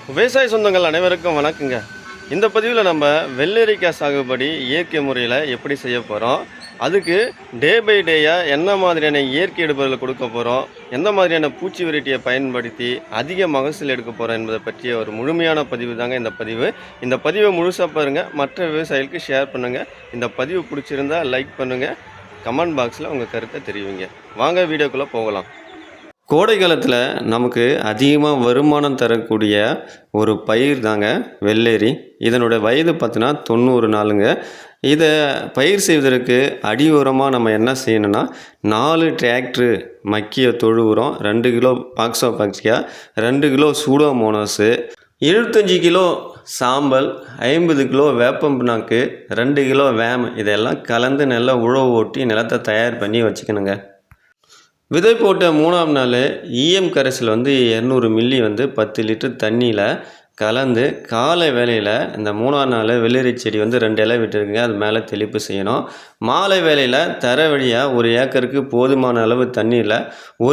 விவசாய சொந்தங்கள் அனைவருக்கும் வணக்கங்க. இந்த பதிவில் நம்ம வெள்ளரிக்காய் சாகுபடி இயற்கை முறையில் எப்படி செய்ய போகிறோம், அதுக்கு டே பை டேயாக என்ன மாதிரியான இயற்கை இடுபொருளை கொடுக்க போகிறோம், எந்த மாதிரியான பூச்சி வெரைட்டியை பயன்படுத்தி அதிக மகசூல் எடுக்க போகிறோம் என்பதை பற்றிய ஒரு முழுமையான பதிவு தாங்க இந்த பதிவு. இந்த பதிவை முழுசாக பாருங்கள், மற்ற விவசாயிகளுக்கு ஷேர் பண்ணுங்கள். இந்த பதிவு பிடிச்சிருந்தா லைக் பண்ணுங்கள், கமெண்ட் பாக்ஸில் உங்கள் கருத்தை தெரிவிங்க. வாங்க வீடியோக்குள்ளே போகலாம். கோடை காலத்தில் நமக்கு அதிகமாக வருமானம் தரக்கூடிய ஒரு பயிர் தாங்க வெள்ளரி. இதனுடைய வயது பார்த்தினா 90 நாளுங்க. இதை பயிர் செய்வதற்கு அடி உரமாக நம்ம என்ன செய்யணும்னா 4 டிராக்டரு மக்கிய தொழு உரம், 2 கிலோ பாக்ஸோபாக்சியா, 2 கிலோ சூடோமோனாஸு, 75 கிலோ சாம்பல், 50 கிலோ வேப்பம் புண்ணாக்கு, 2 கிலோ வேம், இதெல்லாம் கலந்து நல்லா உழவு ஓட்டி நிலத்தை தயார் பண்ணி வச்சுக்கணுங்க. விதை போட்ட 3ஆம் நாள் ஈயம் கரைசல் 200 மில்லி 10 லிட்டர் தண்ணியில் கலந்து காலை வேளையில் இந்த 3ஆம் நாள் வெள்ளரி செடி 2 இலை விட்டுருக்குங்க, அது மேலே தெளிப்பு செய்யணும். மாலை வேளையில் தர வழியாக 1 ஏக்கருக்கு போதுமான அளவு தண்ணியில்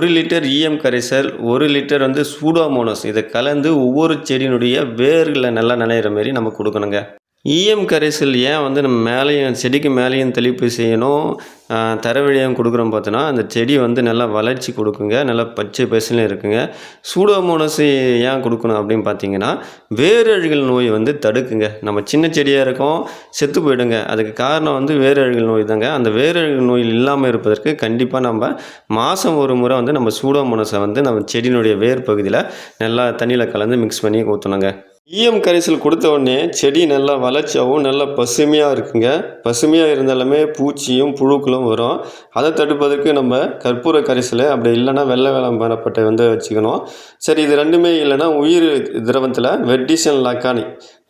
1 லிட்டர் ஈயம் கரைசல், 1 லிட்டர் சூடோமோனாஸ் இதை கலந்து ஒவ்வொரு செடியினுடைய வேர்களில் நல்லா நனைகிற மாரி நம்ம கொடுக்கணுங்க. ஈயம் கரைசல் ஏன் நம்ம மேலேயும் செடிக்கு மேலேயும் தெளிப்பு செய்யணும், தர வழியாக கொடுக்குறோம் பார்த்தோன்னா அந்த செடி நல்லா வளர்ச்சி கொடுக்குங்க, நல்லா பச்சை பசுன்னு இருக்குங்க. சூடோமோனாஸ் ஏன் கொடுக்கணும் அப்படின்னு பார்த்தீங்கன்னா வேரழுகல் நோய் தடுக்குங்க. நம்ம சின்ன செடியாக இருக்கோம் செத்து போயிடுங்க, அதுக்கு காரணம் வேரழுகல் நோய் தாங்க. அந்த வேரழுகல் நோய் இல்லாமல் இருப்பதற்கு கண்டிப்பாக நம்ம மாதம் ஒரு முறை நம்ம சூடோமோனாஸை நம்ம செடியினுடைய வேர் பகுதியில் நல்லா தண்ணியில் கலந்து மிக்ஸ் பண்ணி ஊற்றணுங்க. ஈயம் கரைசல் கொடுத்த உடனே செடி நல்லா வளர்ச்சியாகவும் நல்லா பசுமையாக இருக்குங்க. பசுமையாக இருந்தாலுமே பூச்சியும் புழுக்களும் வரும். அதை தடுப்பதற்கு நம்ம கற்பூர கரைசல், அப்படி இல்லைன்னா வெள்ளை வேளாண் மரப்பட்டை வச்சுக்கணும். சரி, இது ரெண்டுமே இல்லைன்னா உயிர் திரவத்தில் வெர்டிசன் லக்கானி,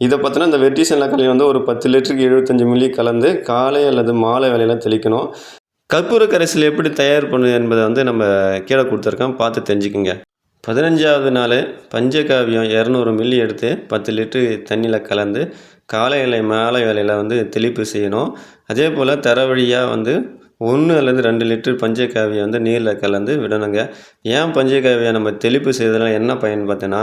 இதை பார்த்தோன்னா இந்த வெர்டிசன் லக்கானி ஒரு 10 லிட்டருக்கு 75 மில்லி கலந்து காலை அல்லது மாலை வேலையெல்லாம் தெளிக்கணும். கற்பூர கரைசல் எப்படி தயார் பண்ணுது என்பதை நம்ம கீழே கொடுத்துருக்கோம், பார்த்து தெரிஞ்சுக்குங்க. 15ஆவது நாள் பஞ்சகாவியம் 200 மில்லி எடுத்து 10 லிட்டரு தண்ணியில் கலந்து காலையில் மாலை வேலையில் தெளிப்பு செய்யணும். அதே போல் தர வழியாக 1 அல்லது 2 லிட்டர் பஞ்சகாவியம் நீரில் கலந்து விடணுங்க. ஏன் பஞ்சகாவியம் நம்ம தெளிப்பு செய்வதனால என்ன பயன் பார்த்தோன்னா,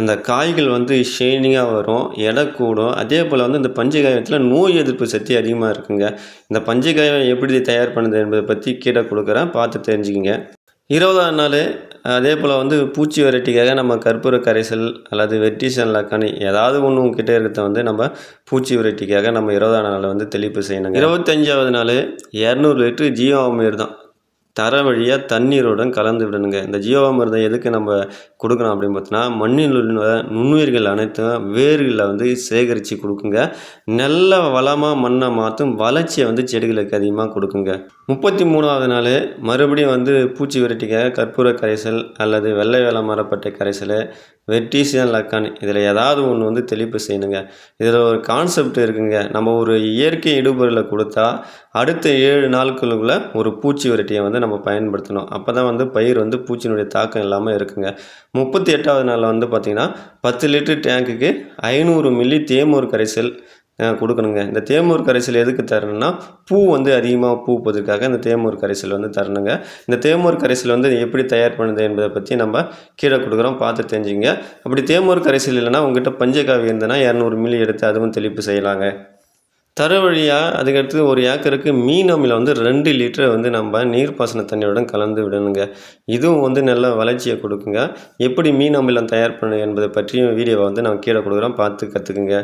அந்த காய்கள் ஷைனிங்காக வரும், எடை கூடும். அதே போல் இந்த பஞ்சகாவியத்தில் நோய் எதிர்ப்பு சக்தி அதிகமாக இருக்குங்க. இந்த பஞ்சகாவியம் எப்படி தயார் பண்ணுது என்பதை பற்றி கீழே கொடுக்குறேன், பார்த்து தெரிஞ்சுக்கிங்க. 20ஆம் நாள் அதே போல் பூச்சி வெரைட்டிக்காக நம்ம கற்பூர கரைசல் அல்லது வெர்டிசன் லக்கானி ஏதாவது ஒன்று உங்ககிட்ட இருக்கிறத நம்ம பூச்சி வெரைட்டிக்காக நம்ம 20ஆம் நாள் தெளிப்பு செய்யணுங்க. 25ஆவது நாள் 200 லிட்டரு ஜீவாமிர்தம் தான் தர வழியாக தண்ணீருடன் கலந்து விடணுங்க. இந்த ஜீவாமிர்தம் எதுக்கு நம்ம கொடுக்கணும் அப்படின்னு பார்த்தோன்னா, மண்ணில் உள்ள நுண்ணுயிர்கள் அனைத்தும் வேர்களில் சேகரித்து கொடுக்குங்க. நல்ல வளமாக மண்ணை மாற்றும், வளர்ச்சியை செடிகளுக்கு அதிகமாக கொடுக்குங்க. 33ஆவது நாள் மறுபடியும் பூச்சி வெரைட்டிக்காக கற்பூர கரைசல் அல்லது வெள்ளை வேலை மரப்பட்டை கரைசல், வெர்டிசன் லக்கானி இதில் ஏதாவது ஒன்று தெளிப்பு செய்யணுங்க. இதில் ஒரு கான்செப்ட் இருக்குங்க. நம்ம ஒரு இயற்கை இடுபொருளை கொடுத்தா அடுத்த 7 நாட்களுக்குள்ளே ஒரு பூச்சி வெரைட்டியை நம்ம பயன்படுத்தணும். அப்போ தான் பயிர் பூச்சியினுடைய தாக்கம் இல்லாமல் இருக்குங்க. 38ஆவது நாளில் பார்த்திங்கன்னா 10 லிட்டர் டேங்க்குக்கு 500 மில்லி தேமூர் கரைசல் கொடுக்கணுங்க. இந்த தேமூர் கரைசல் எதுக்கு தரணும்னா, பூ அதிகமாக பூப்பதற்காக இந்த தேமூர் கரைசல் தரணுங்க. இந்த தேமூர் கரைசல் எப்படி தயார் பண்ணுது என்பதை பற்றி நம்ம கீழே கொடுக்குறோம், பார்த்து தெரிஞ்சுங்க. அப்படி தேமூர் கரைசல் இல்லைன்னா உங்கள்கிட்ட பஞ்சகாவி இருந்ததுன்னா 200 மில்லி எடுத்து அதுவும் தெளிப்பு செய்யலாங்க. தர வழியாக அதுக்கடுத்து 1 ஏக்கருக்கு மீன் அமிலம் 2 லிட்டரை நம்ம நீர்ப்பாசன தண்ணியுடன் கலந்து விடணுங்க. இதுவும் நல்ல வளர்ச்சியை கொடுக்குங்க. எப்படி மீன் அமிலம் தயார் பண்ணுது என்பதை பற்றியும் வீடியோவை நான் கீழே கொடுக்குறோம், பார்த்து கற்றுக்குங்க.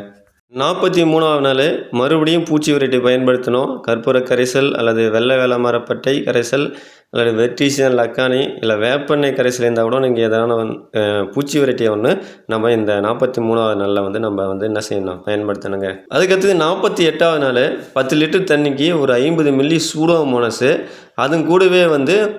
43ஆவது நாள் மறுபடியும் பூச்சி வெரைட்டி பயன்படுத்தணும். கற்பூர கரைசல் அல்லது வெள்ளை வேலை மரப்பட்டை கரைசல் அல்லது வெர்டிசன் லக்கானி இல்லை வேப்பெண்ணெய் கரைசல் இருந்தால் கூட நீங்கள் எதான பூச்சி வெரைட்டியை நம்ம இந்த 43ஆவது நாளில் நம்ம என்ன செய்யணும், பயன்படுத்தணுங்க. அதுக்கடுத்து 48ஆவது நாள் 10 லிட்டர் தண்ணிக்கு ஒரு 50 மில்லி சூடோமோனாஸு, அதுவும் கூடவே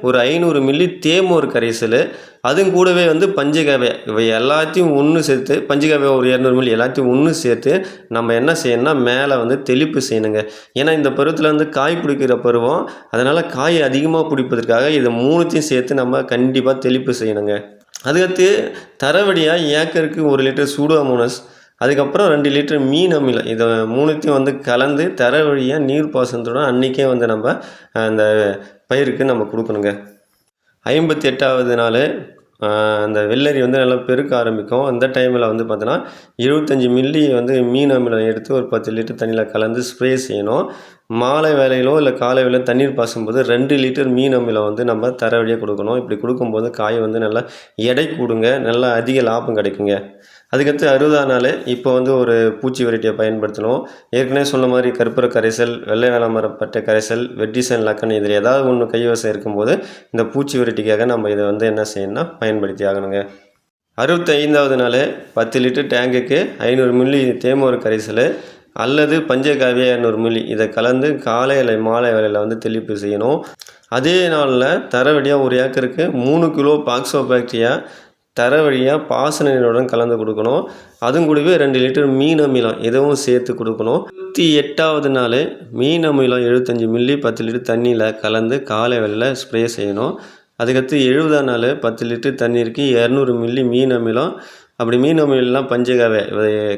ஒரு 500 மில்லி தேமூர் கரைசல், அதுவும் கூடவே பஞ்சகாவியா, இவை எல்லாத்தையும் ஒன்று சேர்த்து பஞ்சகாவியா ஒரு 200 மில்லி எல்லாத்தையும் ஒன்று சேர்த்து நம்ம என்ன செய்யணும்னா மேலே தெளிப்பு செய்யணுங்க. ஏன்னா இந்த பருவத்தில் காய் பிடிக்கிற பருவம், அதனால் காய் அதிகமாக பிடிப்பதற்காக இதை 3த்தையும் சேர்த்து நம்ம கண்டிப்பாக தெளிப்பு செய்யணுங்க. அதுக்கடுத்து தரவழியாக ஏக்கருக்கு 1 லிட்டர் சூடோமோனாஸ், அதுக்கப்புறம் 2 லிட்டர் மீன் அமிலம், இதை 3த்தையும் கலந்து தர வழியாக நீர் பாசனத்துடன் அன்றைக்கே நம்ம அந்த பயிருக்கு நம்ம கொடுக்கணுங்க. 58ஆவது நாள் அந்த வெள்ளரி வந்து நல்லா பெருக்க ஆரம்பிக்கும். அந்த டைமில் வந்து பார்த்தோன்னா 25 மில்லி வந்து மீன் அமிலம் எடுத்து ஒரு 10 லிட்டர் தண்ணியில் கலந்து ஸ்ப்ரே செய்யணும். மாலை வேளையிலோ இல்லை காலை வேளையிலோ தண்ணீர் பாசும்போது 2 லிட்டர் மீன் அமிலம் வந்து நம்ம தர வழியாக கொடுக்கணும். இப்படி கொடுக்கும்போது காய் வந்து நல்லா எடை கூடுங்க, நல்லா அதிக லாபம் கிடைக்குங்க. அதுக்கடுத்து 60ஆம் நாள் இப்போ வந்து ஒரு பூச்சி விரட்டியை பயன்படுத்தணும். ஏற்கனவே சொன்ன மாதிரி கற்பூர கரைசல், வெள்ளை வேளாமரப்பட்டை கரைசல், வெட்டிசன் லக்கன் இதில் ஏதாவது ஒன்று கைவசம் இருக்கும்போது இந்த பூச்சி விரட்டிக்காக நம்ம இதை வந்து என்ன செய்யணும்னா பயன்படுத்தி ஆகணுங்க. 65வது நாள் 10 லிட்டர் டேங்குக்கு 500 மில்லி தேமோர் கரைசல் அல்லது பஞ்சகாவியா 200 மில்லி இதை கலந்து காலை இல்லை மாலை வேளையில் வந்து தெளிப்பு செய்யணும். அதே நாளில் தர வழியாக ஒரு ஏக்கருக்கு 3 கிலோ பாக்ஸோ பாக்டீரியா தர வழியாக பாசன நீருடன் கலந்து கொடுக்கணும். அதுவும் கூடவே 2 லிட்டர் மீன் அமிலம் இதுவும் சேர்த்து கொடுக்கணும். 28வது நாள் மீன் அமிலம் 75 மில்லி 10 லிட்டர் தண்ணியில் கலந்து காலை வேளையில் ஸ்ப்ரே செய்யணும். அதுக்கடுத்து 70ஆம் நாள் 10 லிட்டர் தண்ணீருக்கு 200 மில்லி மீன் அமிலம், அப்படி மீன் அமிலம் பஞ்சகாவை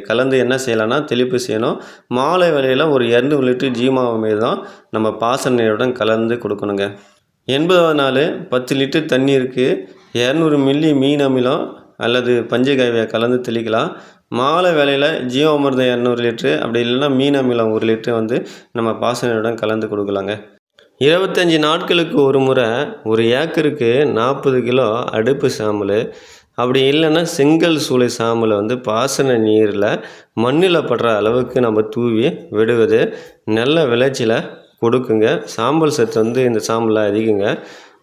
கலந்து என்ன செய்யலாம்னா தெளிப்பு செய்யணும். மாலை வேளையில் ஒரு 200 லிட்டர் ஜீவாமிர்தம் தான் நம்ம பாசன நீருடன் கலந்து கொடுக்கணுங்க. 80வது நாள் 10 லிட்டர் தண்ணீருக்கு 200 மில்லி மீன் அமிலம் அல்லது பஞ்சகாவியை கலந்து தெளிக்கலாம். மாலை வேளையில் ஜீவாமிர்தம் 200 லிட்ரு அப்படி இல்லைன்னா மீன் அமிலம் 1 லிட்ரு வந்து நம்ம பாசனையுடன் கலந்து கொடுக்கலாங்க. 25 நாட்களுக்கு ஒரு முறை ஒரு ஏக்கருக்கு 40 கிலோ அடுப்பு சாம்பல் அப்படி இல்லைன்னா செங்கல் சூளை சாம்பலை வந்து பாசன நீரில் மண்ணில் படுற அளவுக்கு நம்ம தூவி விடுவது நல்ல விளைச்சலை கொடுக்குங்க. சாம்பல் சத்து வந்து இந்த சாம்பலில் அதிகங்க.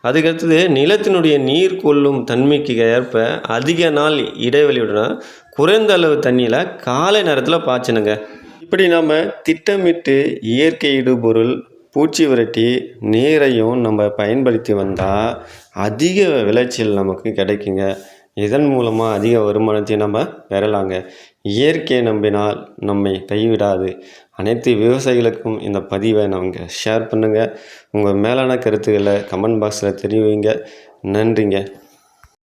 அதுக்கடுத்தது நிலத்தினுடைய நீர் கொள்ளும் தன்மைக்கு ஏற்ப அதிக நாள் இடைவெளியுடன் குறைந்த அளவு தண்ணியில் காலை நேரத்தில் பாய்ச்சணுங்க. இப்படி நம்ம திட்டமிட்டு இயற்கை இடுபொருள் பூச்சி விரட்டி நீரையும் நம்ம பயன்படுத்தி வந்தால் அதிக விளைச்சல் நமக்கு கிடைக்குங்க. இதன் மூலமாக அதிக வருமானத்தை நம்ம பெறலாங்க. இயற்கையை நம்பினால் நம்மை கைவிடாது. அனைத்து விவசாயிகளுக்கும் இந்த பதிவை நாங்கள் ஷேர் பண்ணுங்கள். உங்கள் மேலான கருத்துக்களை கமெண்ட் பாக்ஸில் தெரிவிங்க. நன்றிங்க.